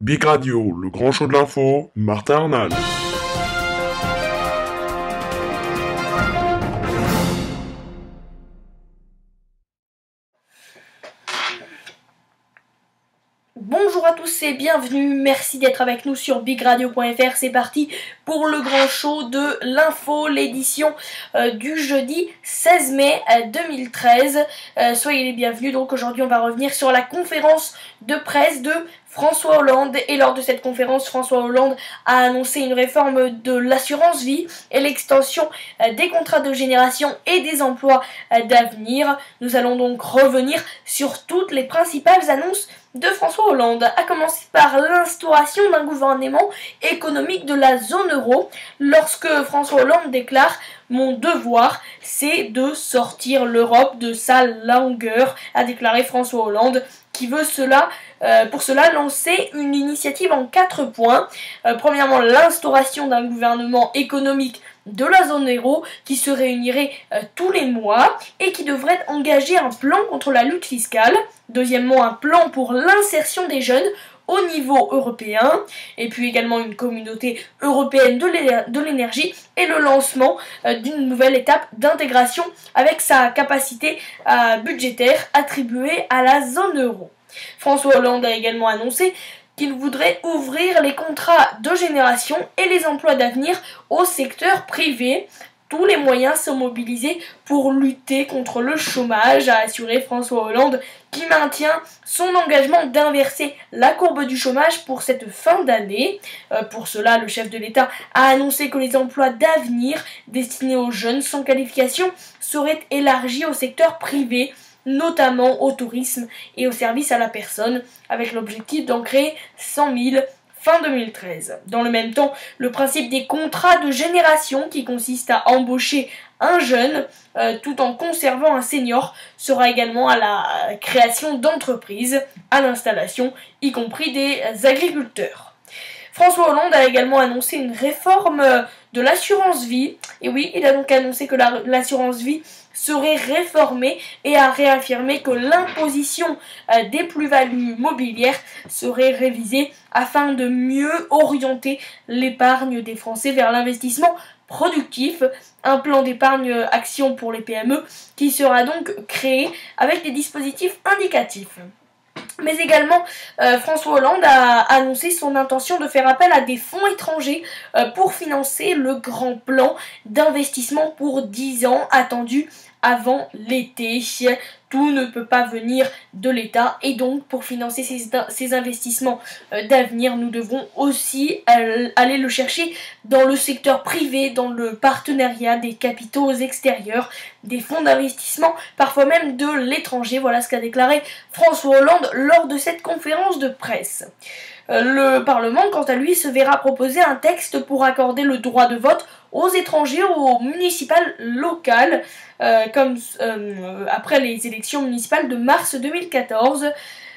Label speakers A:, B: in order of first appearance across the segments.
A: Big Radio, le grand show de l'info, Martin Arnal.
B: Bonjour à tous et bienvenue, merci d'être avec nous sur bigradio.fr, c'est parti pour le grand show de l'info, l'édition du jeudi 16 mai 2013. Soyez les bienvenus, donc aujourd'hui on va revenir sur la conférence de presse de François Hollande, et lors de cette conférence, François Hollande a annoncé une réforme de l'assurance vie et l'extension des contrats de génération et des emplois d'avenir. Nous allons donc revenir sur toutes les principales annonces de François Hollande, à commencer par l'instauration d'un gouvernement économique de la zone euro, lorsque François Hollande déclare « Mon devoir, c'est de sortir l'Europe de sa langueur », a déclaré François Hollande, qui veut pour cela lancer une initiative en 4 points. Premièrement, l'instauration d'un gouvernement économique de la zone euro qui se réunirait tous les mois et qui devrait engager un plan contre la lutte fiscale. Deuxièmement, un plan pour l'insertion des jeunes au niveau européen, et puis également une communauté européenne de l'énergie et le lancement d'une nouvelle étape d'intégration avec sa capacité budgétaire attribuée à la zone euro. François Hollande a également annoncé qu'il voudrait ouvrir les contrats de génération et les emplois d'avenir au secteur privé. Tous les moyens sont mobilisés pour lutter contre le chômage, a assuré François Hollande, qui maintient son engagement d'inverser la courbe du chômage pour cette fin d'année. Pour cela, le chef de l'État a annoncé que les emplois d'avenir destinés aux jeunes sans qualification seraient élargis au secteur privé, notamment au tourisme et aux services à la personne, avec l'objectif d'en créer 100 000 fin 2013. Dans le même temps, le principe des contrats de génération, qui consiste à embaucher un jeune tout en conservant un senior, sera également à la création d'entreprises, à l'installation, y compris des agriculteurs. François Hollande a également annoncé une réforme de l'assurance vie. Et oui, il a donc annoncé que l'assurance vie serait réformée et a réaffirmé que l'imposition des plus-values mobilières serait révisée afin de mieux orienter l'épargne des Français vers l'investissement productif. Un plan d'épargne action pour les PME qui sera donc créé avec des dispositifs indicatifs. Mais également, François Hollande a annoncé son intention de faire appel à des fonds étrangers pour financer le grand plan d'investissement pour 10 ans attendu avant l'été. Tout ne peut pas venir de l'État, et donc pour financer ces investissements d'avenir, nous devrons aussi aller le chercher dans le secteur privé, dans le partenariat des capitaux extérieurs, des fonds d'investissement, parfois même de l'étranger. Voilà ce qu'a déclaré François Hollande lors de cette conférence de presse. Le Parlement, quant à lui, se verra proposer un texte pour accorder le droit de vote aux étrangers, aux municipales locales, après les élections municipales de mars 2014.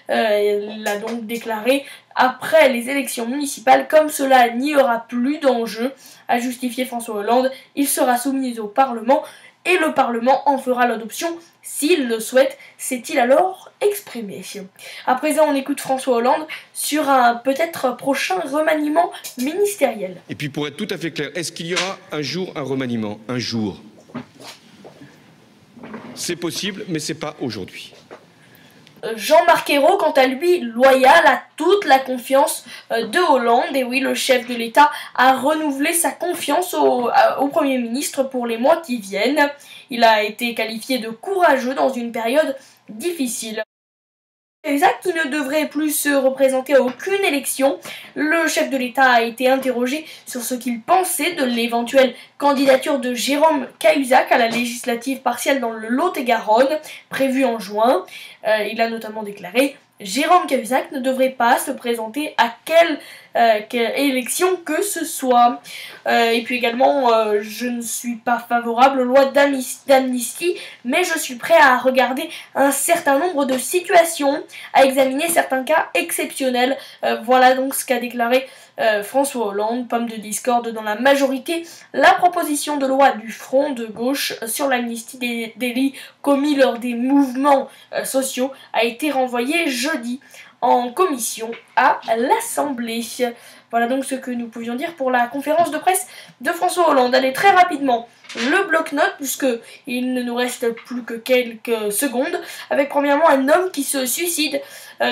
B: Il a donc déclaré « Après les élections municipales, comme cela n'y aura plus d'enjeu », a justifié François Hollande, il sera soumis au Parlement et le Parlement en fera l'adoption s'il le souhaite, s'est-il alors exprimé. À présent, on écoute François Hollande sur un peut-être prochain remaniement ministériel.
C: Et puis pour être tout à fait clair, est-ce qu'il y aura un jour un remaniement? Un jour. C'est possible, mais c'est pas aujourd'hui.
B: Jean-Marc Ayrault, quant à lui, loyal à toute la confiance de Hollande. Et oui, le chef de l'État a renouvelé sa confiance au Premier ministre pour les mois qui viennent. Il a été qualifié de courageux dans une période difficile. Cahuzac, qui ne devrait plus se représenter à aucune élection. Le chef de l'État a été interrogé sur ce qu'il pensait de l'éventuelle candidature de Jérôme Cahuzac à la législative partielle dans le Lot-et-Garonne, prévue en juin. Il a notamment déclaré « Jérôme Cahuzac ne devrait pas se présenter à quelle élection que ce soit. Et puis également, je ne suis pas favorable aux lois d'amnistie, mais je suis prêt à regarder un certain nombre de situations, à examiner certains cas exceptionnels. Voilà donc ce qu'a déclaré François Hollande. Pomme de discorde dans la majorité, la proposition de loi du Front de gauche sur l'amnistie des délits commis lors des mouvements sociaux a été renvoyée jeudi. en commission à l'Assemblée. Voilà donc ce que nous pouvions dire pour la conférence de presse de François Hollande. Allez, très rapidement, le bloc-notes, puisqu'il ne nous reste plus que quelques secondes, avec premièrement un homme qui se suicide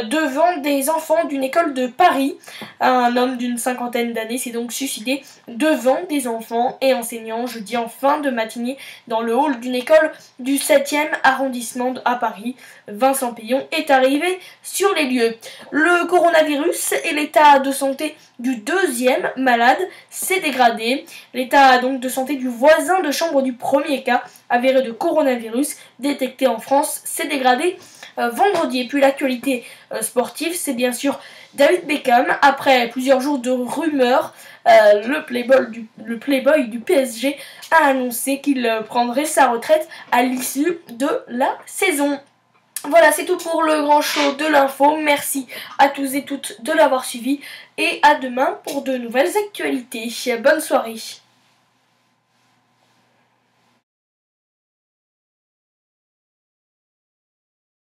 B: devant des enfants d'une école de Paris. Un homme d'une cinquantaine d'années s'est donc suicidé devant des enfants et enseignants jeudi en fin de matinée dans le hall d'une école du 7e arrondissement à Paris. Vincent Peillon est arrivé sur les lieux. Le coronavirus et l'état de santé du deuxième malade s'est dégradé. L'état donc de santé du voisin de chambre du premier cas avéré de coronavirus détecté en France s'est dégradé vendredi. Et puis l'actualité sportive, c'est bien sûr David Beckham. Après plusieurs jours de rumeurs, le playboy du PSG a annoncé qu'il prendrait sa retraite à l'issue de la saison. Voilà, c'est tout pour le grand show de l'info. Merci à tous et toutes de l'avoir suivi et à demain pour de nouvelles actualités. Bonne soirée.